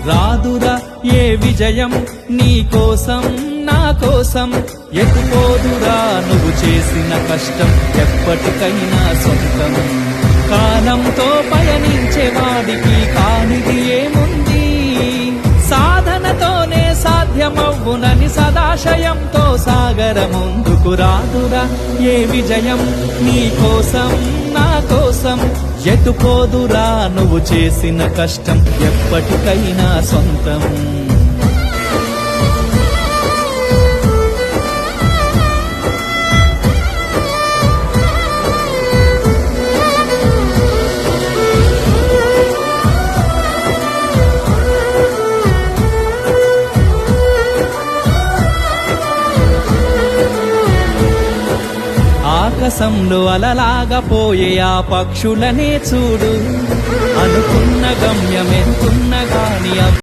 రాదురా ఏ విజయం నీ కోసం నా కోసం, ఎటుపోదురా నువ్వు చేసిన కష్టం ఎప్పటికైనా సొంతం. కాలంతో పయనించే వాడికి కానిది ఏముంది, సాధనతోనే సాధ్యమవ్వునని సదాశయంతో సాగర ముందుకు. రాదురా ఏ విజయం నీ కోసం నా కోసం, ఎటుపోదురా నువ్వు చేసిన కష్టం ఎప్పటికైనా సొంతం. ఆకాశంలో అలలాగా పోయే ఆ పక్షులనే చూడు, అనుకున్న గమ్యమెత్తున్న